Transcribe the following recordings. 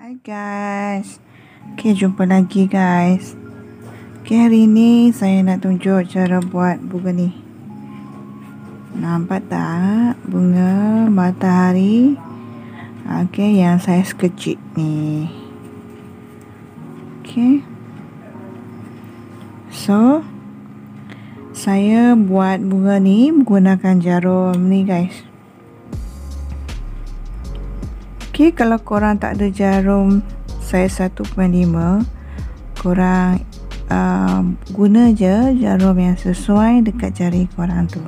Hai guys. Jumpa lagi guys. Hari ni saya nak tunjuk cara buat bunga ni. Nampak tak bunga matahari? Yang saiz kecil ni. So saya buat bunga ni menggunakan jarum ni guys. Kalau korang tak ada jarum saiz 1.5, korang guna je jarum yang sesuai dekat jari korang tu.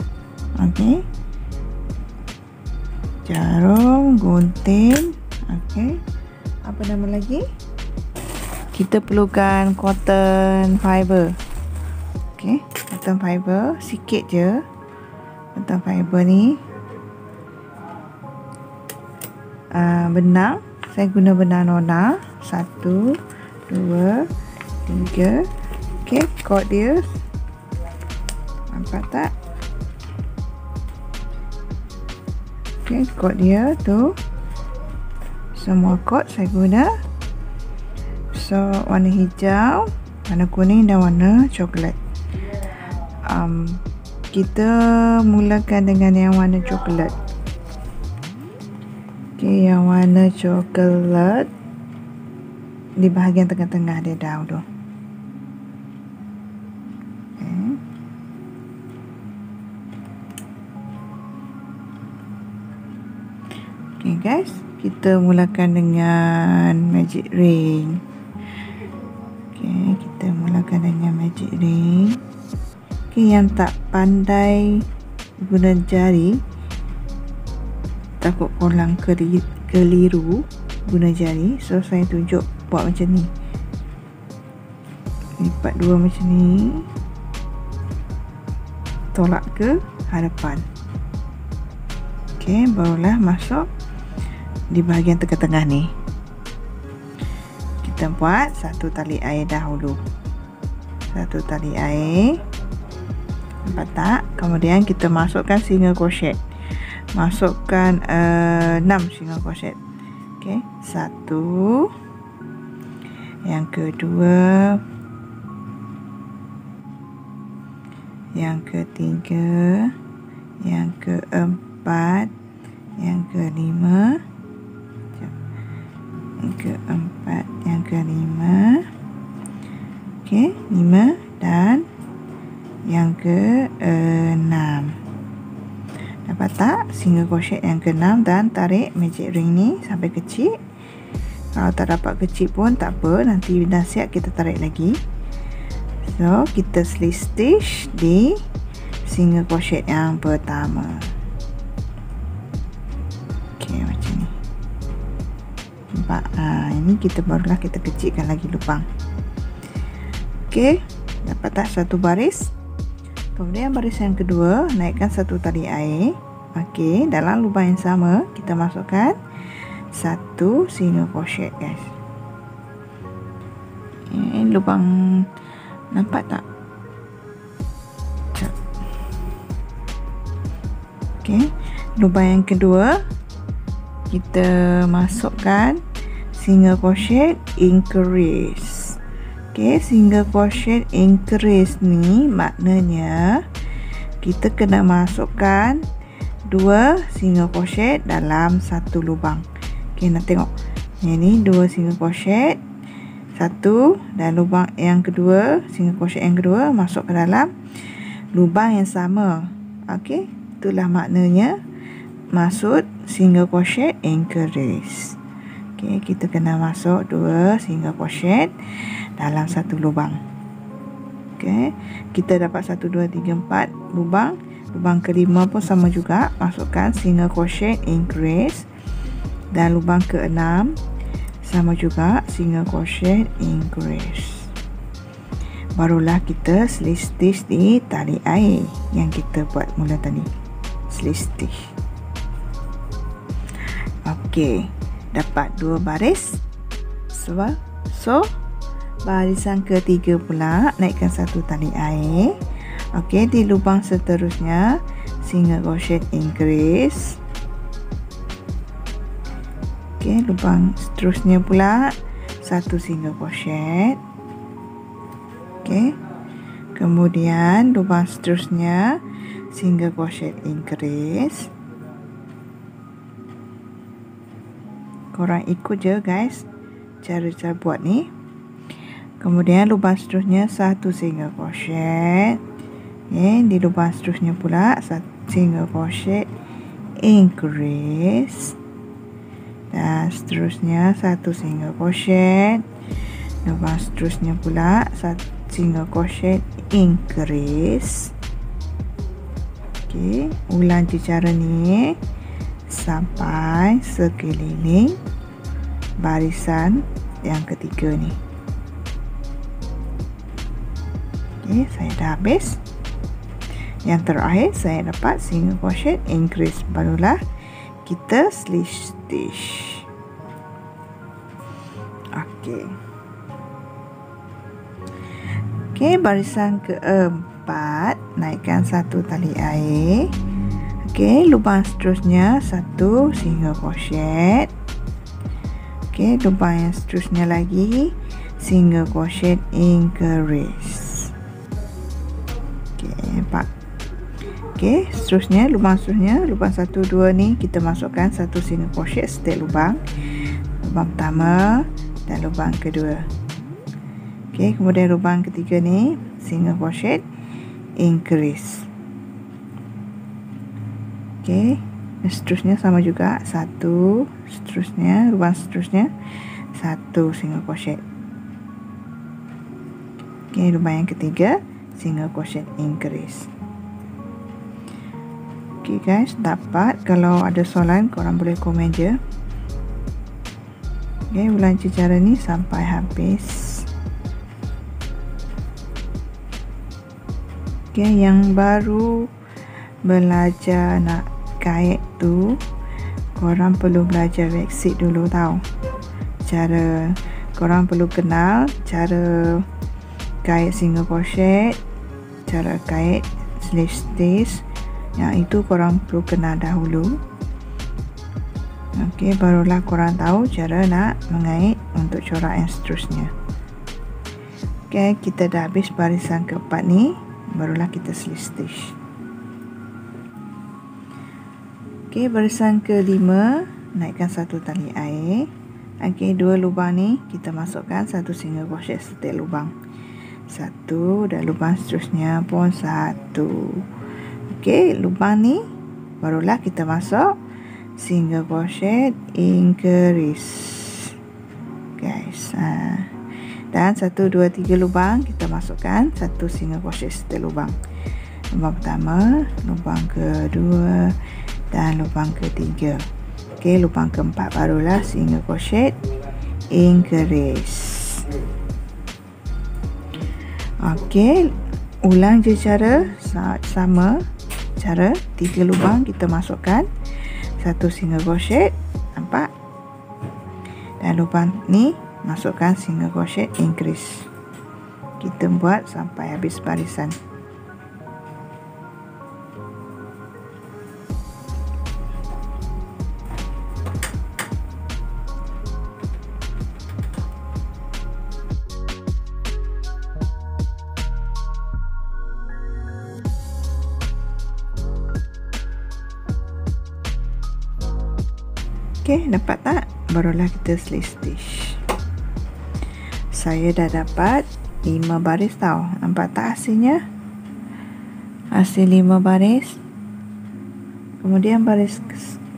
Jarum, gunting. Apa nama lagi? Kita perlukan cotton fiber. Cotton fiber sikit je. Cotton fiber ni benang, saya guna benang nona 1, 2, 3. Kod dia nampak tak? Kod dia tu semua kod saya guna. So warna hijau, warna kuning dan warna coklat. Kita mulakan dengan yang warna coklat. Yang warna coklat di bahagian tengah-tengah dia dahulu. Guys, kita mulakan dengan magic ring. Kita mulakan dengan magic ring. Yang tak pandai guna jari, takut korang keliru guna jari, so saya tunjuk buat macam ni. Lipat dua macam ni, tolak ke hadapan. Barulah masuk di bahagian tengah-tengah ni. Kita buat satu tali air dahulu. Satu tali air, nampak tak? Kemudian kita masukkan singa crochet. Masukkan 6 singa crochet. Satu, yang kedua, yang ketiga, yang keempat, yang kelima, yang keempat, yang kelima. 5 dan yang ke-6. Dapat tak? Singa crochet yang ke-6 dan tarik magic ring ni sampai kecil. Kalau tak dapat kecil pun tak apa, nanti dah siap kita tarik lagi. So kita slip stitch di singa crochet yang pertama. Macam ni. Nampak? Ini kita barulah kita kecilkan lagi lubang. Dapat tak satu baris? Kemudian baris yang kedua, naikkan satu tali air. Dalam lubang yang sama kita masukkan satu singa crochet guys. Lubang, nampak tak? Lubang yang kedua kita masukkan singa crochet increase. Singa crochet increase ni maknanya kita kena masukkan 2 singa crochet dalam satu lubang. Nak tengok. Ini 2 singa crochet, satu, dan lubang yang kedua, singa crochet yang kedua masuk ke dalam lubang yang sama. Itulah maknanya maksud singa crochet increase. Kita kena masuk 2 singa crochet dalam satu lubang. Kita dapat 1, 2, 3, 4 lubang. Lubang kelima pun sama juga, masukkan singa crochet increase. Dan lubang ke-6 sama juga, singa crochet increase. Barulah kita slip stitch di tali air yang kita buat mula tadi. Slip stitch. Dapat 2 baris. So barisan ketiga pula, naikkan satu tali air. Di lubang seterusnya singa crochet increase. Okey, lubang seterusnya pula 1 single crochet. Okey. Kemudian lubang seterusnya single crochet increase. Korang ikut je guys cara buat ni. Kemudian lubang seterusnya 1 single crochet. Okay, di lubang seterusnya pula 1 single crochet increase. Dan seterusnya 1 single crochet. Lubang seterusnya pula 1 single crochet increase. Okey, ulang je cara ni sampai sekeliling barisan yang ketiga ni. Okey, saya dah habis. Yang terakhir saya dapat single crochet increase, barulah kita slip stitch. Okey. Okey, barisan keempat, naikkan 1 tali air. Okey, lubang seterusnya 1 single crochet. Okey, lubang yang seterusnya lagi single crochet increase. Okey, nampak. Okey, seterusnya lubang seterusnya, lubang 1 2 ni kita masukkan 1 single crochet setiap lubang. Lubang pertama dan lubang kedua. Okey, kemudian lubang ketiga ni single crochet increase. Okey, seterusnya sama juga 1, seterusnya lubang seterusnya 1 single crochet. Okey, lubang yang ketiga single crochet increase. Okey guys, dapat? Kalau ada soalan korang boleh komen je. Okey, ulang cara ni sampai habis. Okey, yang baru belajar nak kait tu, korang perlu belajar basic dulu tau. Korang perlu kenal cara kait single crochet, cara kait slip stitch. Yang itu korang perlu kenal dahulu. Okey, barulah korang tahu cara nak mengait untuk corak yang seterusnya. Okey, kita dah habis barisan keempat ni, barulah kita slip stitch. Okey, barisan kelima, naikkan 1 tali air. Okey, 2 lubang ni kita masukkan 1 single crochet setiap lubang. 1 dan lubang seterusnya pun 1. Okey, lubang ni barulah kita masuk single crochet increase. Guys, dan 1 2 3 lubang kita masukkan 1 single crochet setiap lubang. Lubang pertama, lubang kedua dan lubang ketiga. Okey, lubang keempat barulah single crochet increase. Okey, ulang je cara sama. Cara 3 lubang kita masukkan 1 single crochet, nampak? Dan lubang ni masukkan single crochet increase. Kita buat sampai habis barisan. Okey, dapat tak? Barulah kita slip stitch. Saya dah dapat 5 baris tau. Nampak tak hasilnya? Hasil 5 baris. Kemudian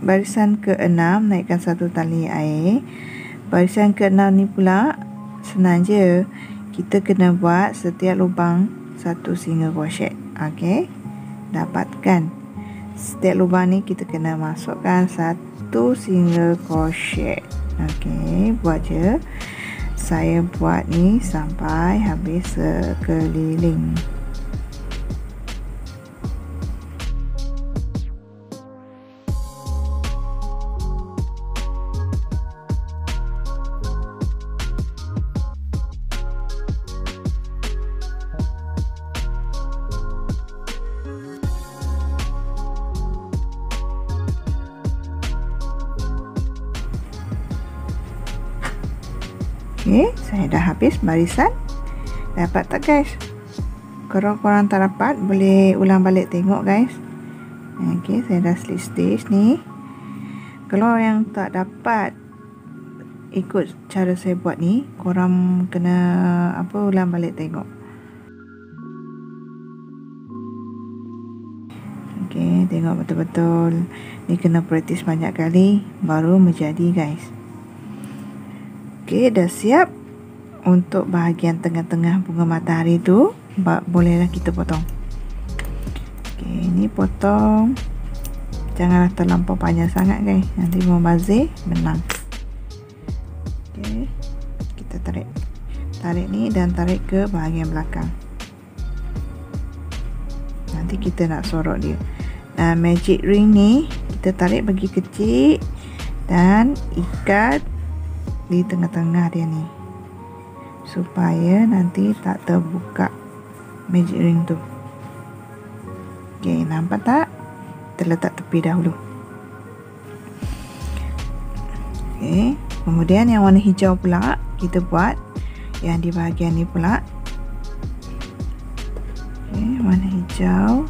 barisan ke-6, naikkan 1 tali air. Barisan ke-6 ni pula senang je. Kita kena buat setiap lubang 1 single crochet. Okey, dapatkan. Setiap lubang ni kita kena masukkan 1 single crochet. Okey, buat je. Saya buat ni sampai habis sekeliling. Okey, saya dah habis barisan. Dapat tak guys? Kalau korang tak dapat, boleh ulang balik tengok guys. Okey, saya dah slit stitch ni. Kalau yang tak dapat ikut cara saya buat ni, korang kena ulang balik tengok. Okey, tengok betul-betul. Ni kena praktis banyak kali baru menjadi guys. Okey, dah siap. Untuk bahagian tengah-tengah bunga matahari tu, bolehlah kita potong. Okey, ni potong. Janganlah terlampau panjang sangat guys, nanti membazir benang. Okey, kita tarik ni dan tarik ke bahagian belakang. Nanti kita nak sorot dia. Magic ring ni kita tarik bagi kecil dan ikat di tengah-tengah dia ni, supaya nanti tak terbuka magic ring tu. Okey, nampak tak? Terletak tepi dahulu. Okey, kemudian yang warna hijau pula kita buat yang di bahagian ni pula. Okey, warna hijau.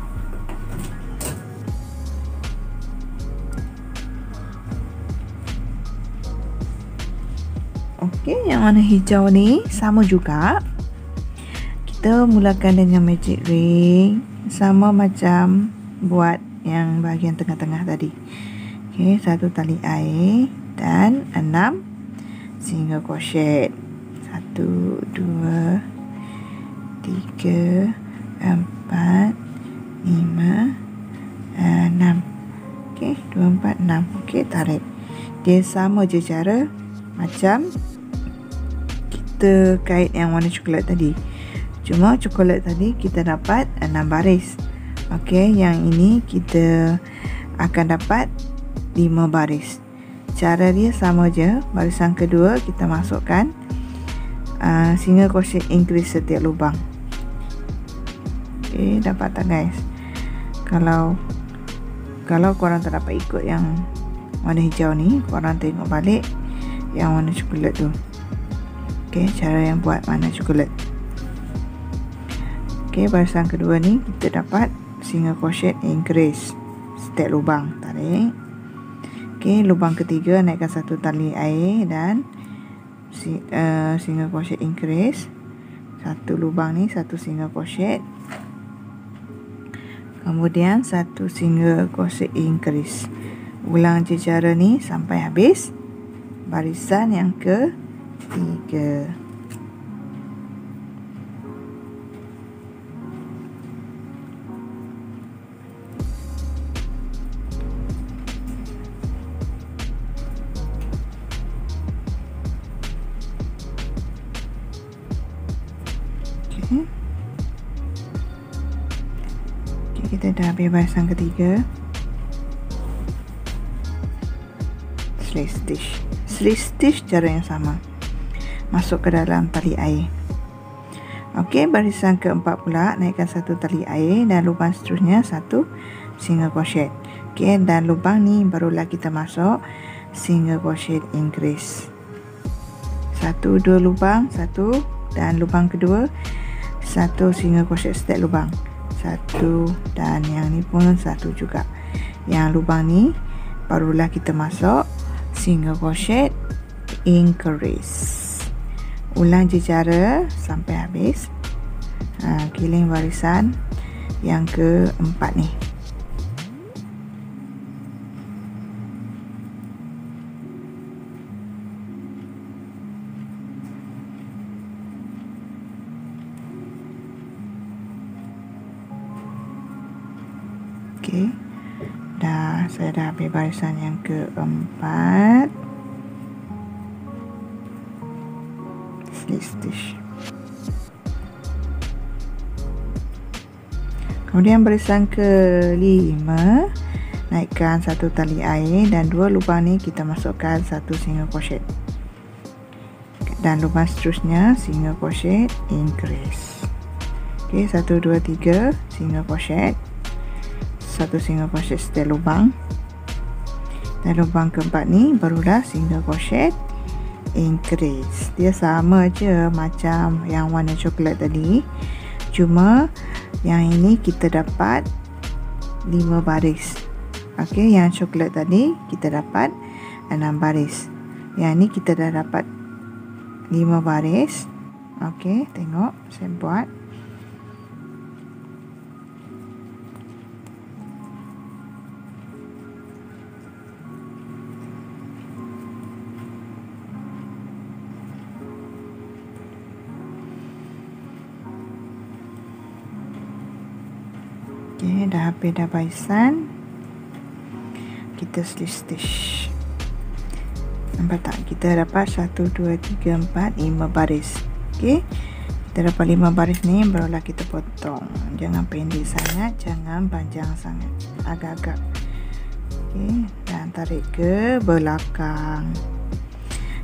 Okey, yang warna hijau ni sama juga. Kita mulakan dengan magic ring, sama macam buat yang bahagian tengah-tengah tadi. Okey, 1 tali air dan 6 single crochet. 1 2 3 4 5 6. Okey, 2 4 6. Okey, tarik. Dia sama je cara macam kita kait yang warna coklat tadi. Cuma coklat tadi kita dapat 6 baris. Okey, yang ini kita akan dapat 5 baris. Cara dia sama je. Barisan kedua kita masukkan single crochet increase setiap lubang. Okey, dapat tak guys? Kalau korang tak dapat ikut yang warna hijau ni, korang tengok balik yang warna coklat tu. Okey, cara yang buat warna coklat. Okey, barisan kedua ni kita dapat single crochet increase setiap lubang. Tarik. Okey, lubang ketiga naikkan 1 tali air dan single crochet increase. 1 lubang ni 1 single crochet. Kemudian 1 single crochet increase. Ulang je cara ni sampai habis barisan yang ke-3. Okey, kita dah habis barisan ke-3. Slip stitch cara yang sama, masuk ke dalam tali air. Okey, barisan keempat pula naikkan 1 tali air dan lubang seterusnya 1 single crochet. Okey, dan lubang ni barulah kita masuk single crochet increase. 1 2 lubang, 1 dan lubang kedua 1 single crochet setiap lubang. 1 dan yang ni pun 1 juga. Yang lubang ni barulah kita masuk single crochet increase. Ulang je cara sampai habis. Kiling barisan yang keempat ni. Okey, saya dah habis barisan yang keempat. Slip stitch. Kemudian barisan ke-5 naikkan 1 tali air dan 2 lubang ni kita masukkan 1 single crochet. Dan lubang seterusnya single crochet increase. Okey, 1 2 3 single crochet. 1 single crochet setiap lubang. Dan lubang keempat ni barulah single crochet increase. Dia sama je macam yang warna coklat tadi, cuma yang ini kita dapat 5 baris. Okey, yang coklat tadi kita dapat 6 baris. Yang ni kita dah dapat 5 baris. Okey, tengok saya buat. Okey, dah habis dah barisan. Kita stitch. Nampak tak? Kita dapat 1, 2, 3, 4, 5 baris. Okey. Kita dapat 5 baris ni, barulah kita potong. Jangan pendek sangat, jangan panjang sangat. Agak-agak. Okey, dan tarik ke belakang.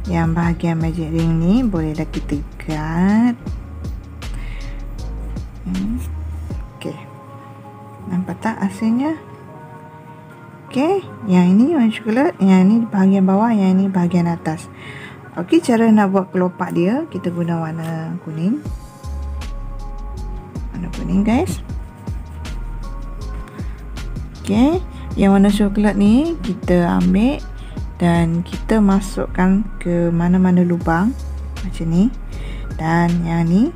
Yang bahagian magic ring ni bolehlah kita ikat. Okey. Nampak tak hasilnya? Okey, yang ini warna coklat, yang ini bahagian bawah, yang ini bahagian atas. Okey, cara nak buat kelopak dia, kita guna warna kuning. Warna kuning, guys. Okey, yang warna coklat ni kita ambil dan kita masukkan ke mana-mana lubang macam ni. Dan yang ni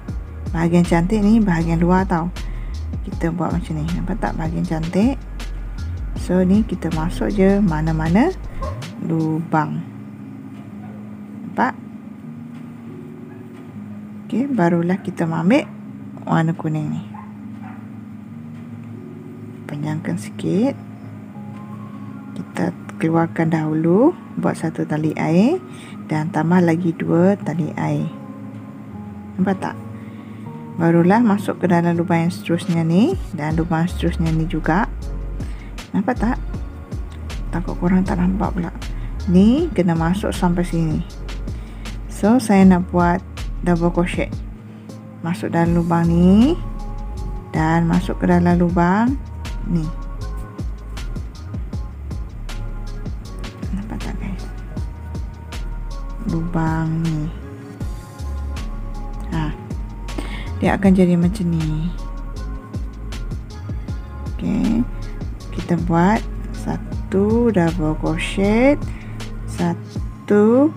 bahagian cantik ni bahagian luar tau. Kita buat macam ni. Nampak tak bahagian cantik? So ni kita masuk je mana-mana lubang. Nampak? Okey, barulah kita ambil warna kuning ni. Panjangkan sikit. Kita keluarkan dahulu, buat satu tali air dan tambah lagi 2 tali air. Nampak tak? Barulah masuk ke dalam lubang yang seterusnya ni dan lubang seterusnya ni juga. Nampak tak? Takut korang tak nampak pula. Ni kena masuk sampai sini. So saya nak buat double crochet. Masuk dalam lubang ni dan masuk ke dalam lubang ni. Nampak tak, guys? Lubang ni. Dia akan jadi macam ni. Okey. Kita buat 1 double crochet, 1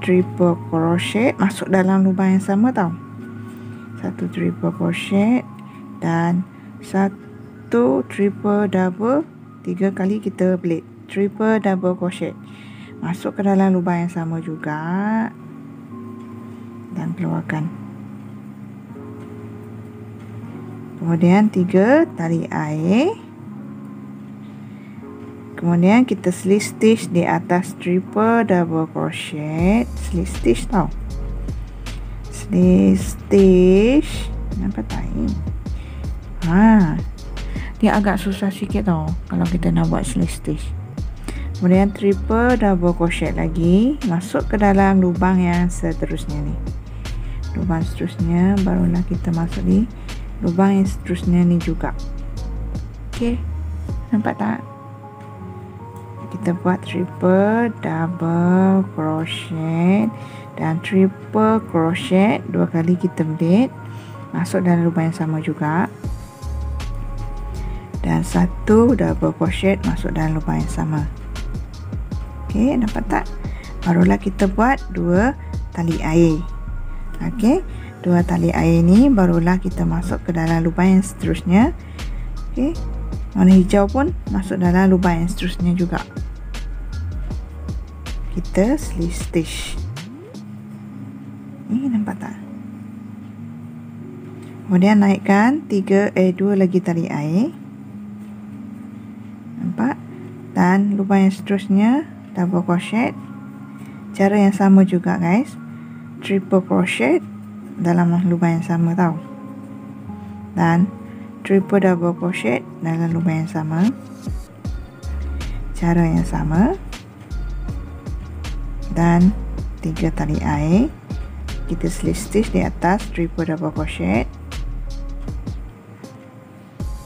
triple crochet, masuk dalam lubang yang sama tau. 1 triple crochet dan 1 triple double, 3 kali kita belit. Triple double crochet. Masuk ke dalam lubang yang sama juga dan keluarkan. Kemudian 3 tali air. Kemudian kita slip stitch di atas triple double crochet. Slip stitch tau. Slip stitch. Nampak tak ini? Dia agak susah sikit tau kalau kita nak buat slip stitch. Kemudian triple double crochet lagi. Masuk ke dalam lubang yang seterusnya ni. Lubang seterusnya barulah kita masuk di lubang yang seterusnya ni juga. Okey. Nampak tak? Kita buat triple double crochet dan triple crochet 2 kali kita belit. Masuk dalam lubang yang sama juga. Dan 1 double crochet masuk dalam lubang yang sama. Okey, nampak tak? Barulah kita buat 2 tali air. Okey. 2 tali air ni barulah kita masuk ke dalam lubang yang seterusnya. Okey. Warna hijau pun masuk dalam lubang yang seterusnya juga. Kita slip stitch. Ni nampak tak? Kemudian naikkan 2 lagi tali air. Nampak? Dan lubang yang seterusnya double crochet. Cara yang sama juga, guys. Triple crochet dalam lubang yang sama tau. Dan triple double crochet dalam lubang yang sama. Cara yang sama. Dan 3 tali air. Kita slip stitch di atas triple double crochet.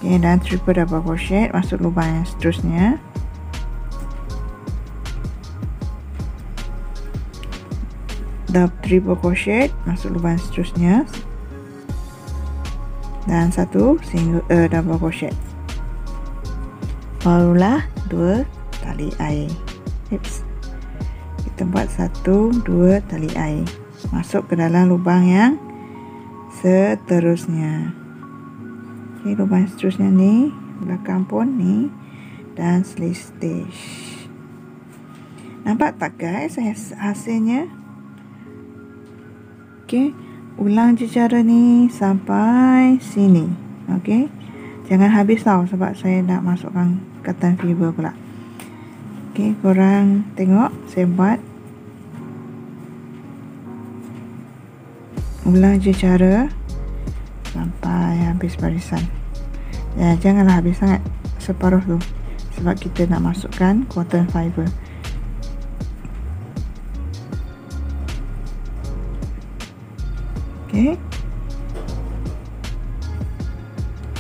Okay, dan triple double crochet masuk lubang yang seterusnya. triple crochet masuk lubang seterusnya dan satu double crochet, barulah 2 tali air. Kita buat 1 2 tali air masuk ke dalam lubang yang seterusnya. Okey, lubang seterusnya ni belakang pun ni dan slip stitch. Nampak tak guys hasilnya? Okey, ulang je cara ni sampai sini. Okey, jangan habis tau sebab saya nak masukkan cotton fiber pula. Okey, korang tengok saya buat. Ulang je cara sampai habis barisan. Ya, janganlah habis sangat, separuh tu, sebab kita nak masukkan cotton fiber. Okey.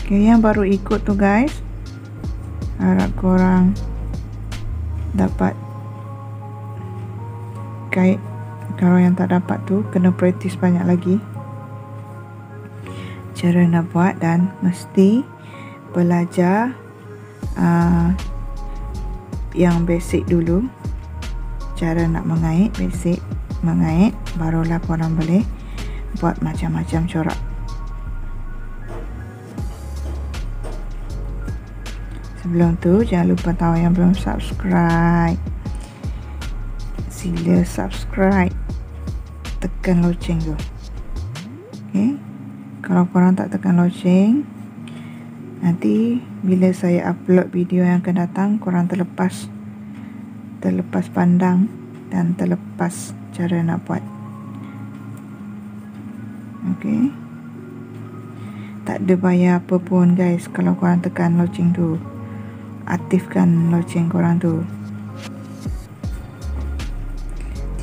Okey, yang baru ikut tu guys, harap korang dapat guide. Kalau yang tak dapat tu kena praktis banyak lagi cara nak buat, dan mesti belajar yang basic dulu, cara nak mengait, basic mengait, barulah korang boleh buat macam-macam corak. Sebelum tu jangan lupa tahu yang belum subscribe, sila subscribe, tekan loceng tu. Okay? Kalau korang tak tekan loceng, nanti bila saya upload video yang akan datang, korang terlepas pandang dan terlepas cara nak buat. Okey, tak ada bayar apa pun guys kalau korang tekan loceng tu, aktifkan loceng korang tu.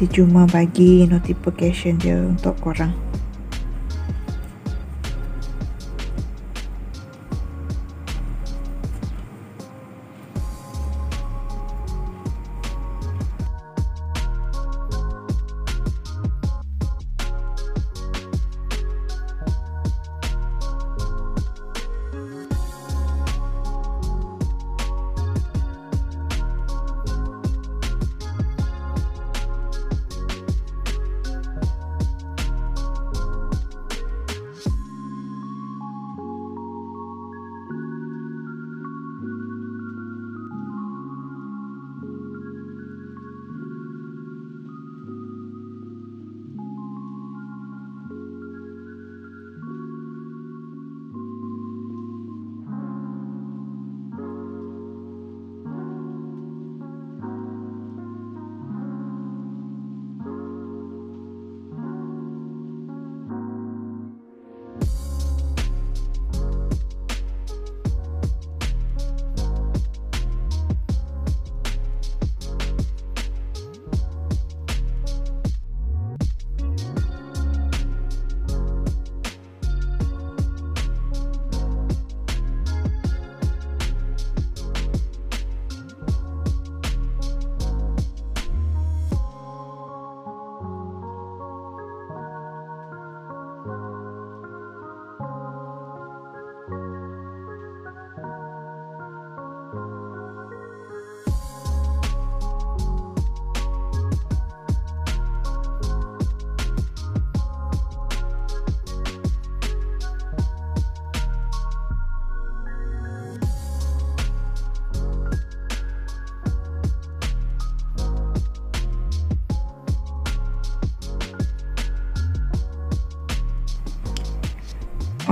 Dia cuma bagi notification je untuk korang.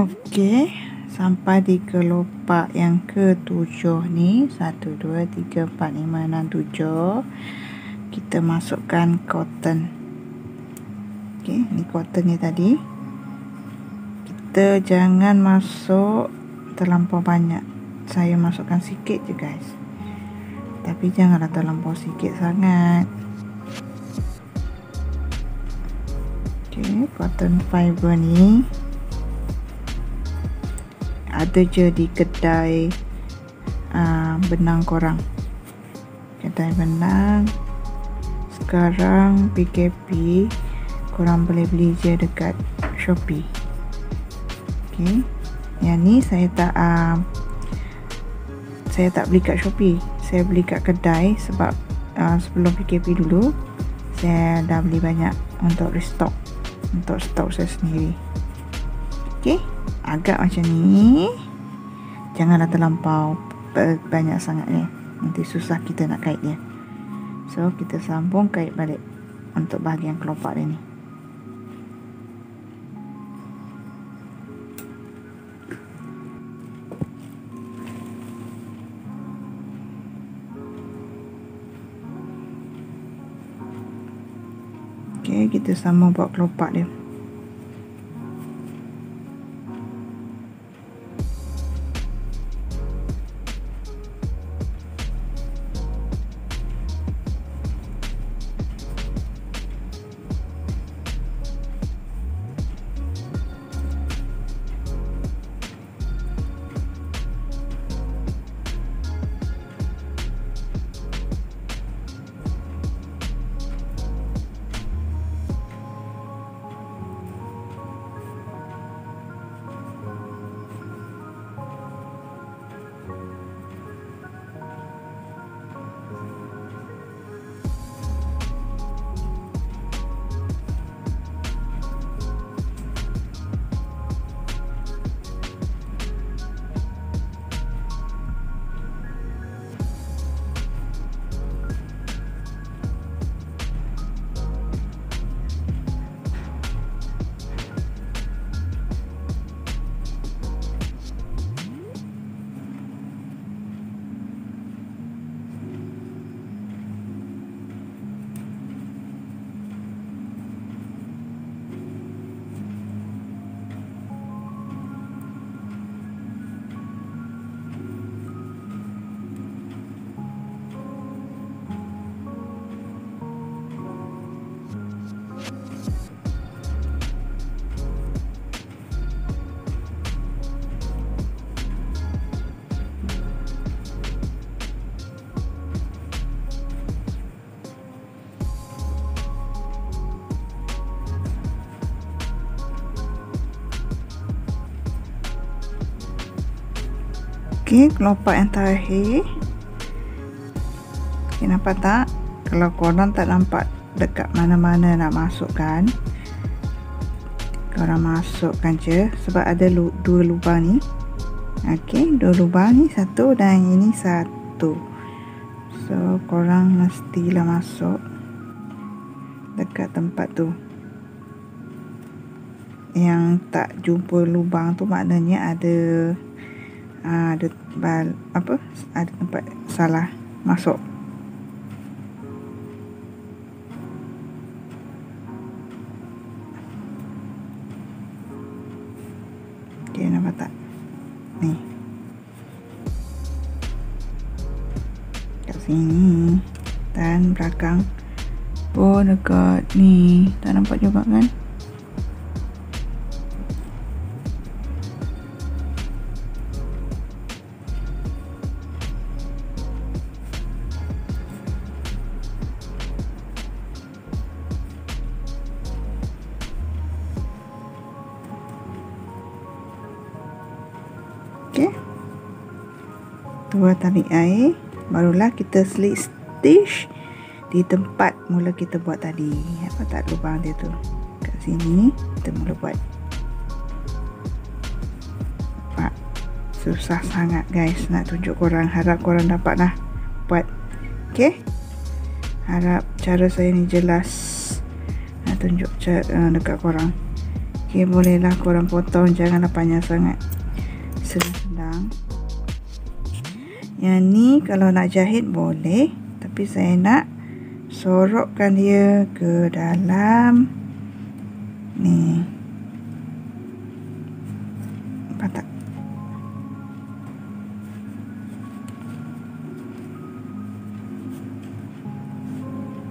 Okey, sampai di kelopak yang ke-7 ni, 1 2 3 4 5 6 7. Kita masukkan cotton. Okey, ni cotton ni tadi. Kita jangan masuk terlampau banyak. Saya masukkan sikit je guys. Tapi janganlah terlampau sikit sangat. Okey, cotton fiber ni ada je di kedai benang korang. Kedai benang sekarang PKP korang boleh beli je dekat Shopee. Okey, yang ni saya tak beli kat Shopee, saya beli kat kedai sebab sebelum PKP dulu saya dah beli banyak untuk restock, untuk stok saya sendiri. Okey, agak macam ni, janganlah terlampau banyak sangatnya, nanti susah kita nak kait dia. So kita sambung kait balik untuk bahagian kelopak dia ni. Okey, kita sambung buat kelopak dia. Okey, kelopak yang terakhir. Okay, nampak tak? Kalau korang tak nampak dekat mana-mana nak masukkan, korang masukkan je, sebab ada dua lubang ni. Okey, dua lubang ni, satu dan ini satu. So korang mestilah masuk dekat tempat tu. Yang tak jumpa lubang tu maknanya ada tempat salah masuk. Okey, nampak tak? Ni. Kat sini dan belakang pun dekat ni. Tak nampak juga kan? Okey, dua tali air, barulah kita slip stitch di tempat mula kita buat tadi. Apa tak lubang dia tu? Kat sini kita mula buat. Nampak? Susah sangat guys nak tunjuk korang. Harap korang dapatlah buat. Okey, harap cara saya ni jelas nak tunjuk dekat korang. Okey, bolehlah korang potong, janganlah panjang sangat, sedang. Yang ni kalau nak jahit boleh, tapi saya nak sorokkan dia ke dalam ni. Nampak tak?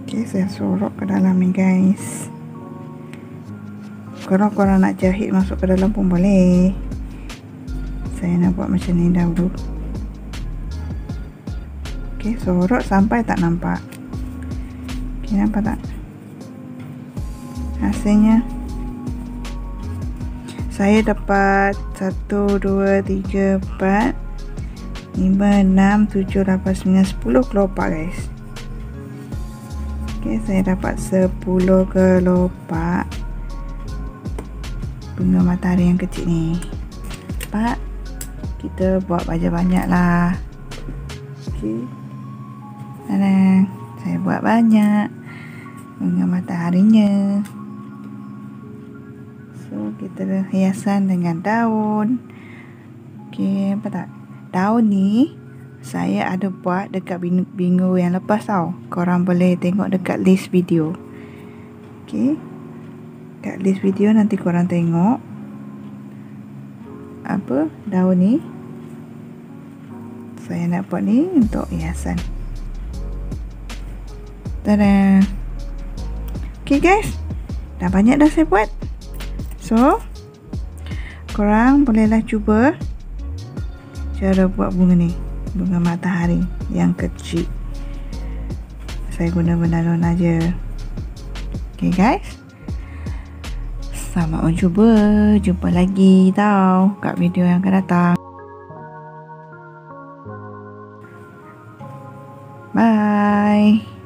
Okey, saya sorok ke dalam ni guys. Kalau korang nak jahit masuk ke dalam pun boleh. Saya nak buat macam ni dahulu. Okey, sorok sampai tak nampak. Okey, nampak tak? hasilnya. Saya dapat 1, 2, 3, 4, 5, 6, 7, 8, 9, 10 kelopak guys. Ok, saya dapat 10 kelopak bunga matahari yang kecil ni. Nampak? Kita buat banyak-banyak lah. Ok, saya buat banyak bunga mataharinya. So kita hiasan dengan daun. Ok, apa tak? Daun ni saya ada buat dekat minggu yang lepas tau. Korang boleh tengok dekat list video. Ok, kat list video nanti korang tengok apa daun ni. Saya nak buat ni untuk hiasan. Tada. Ok guys, dah banyak dah saya buat. So korang bolehlah cuba cara buat bunga ni, bunga matahari yang kecil. Saya guna benalon aja. Ok guys, selamat mencuba. Jumpa lagi tau kat video yang akan datang. Bye.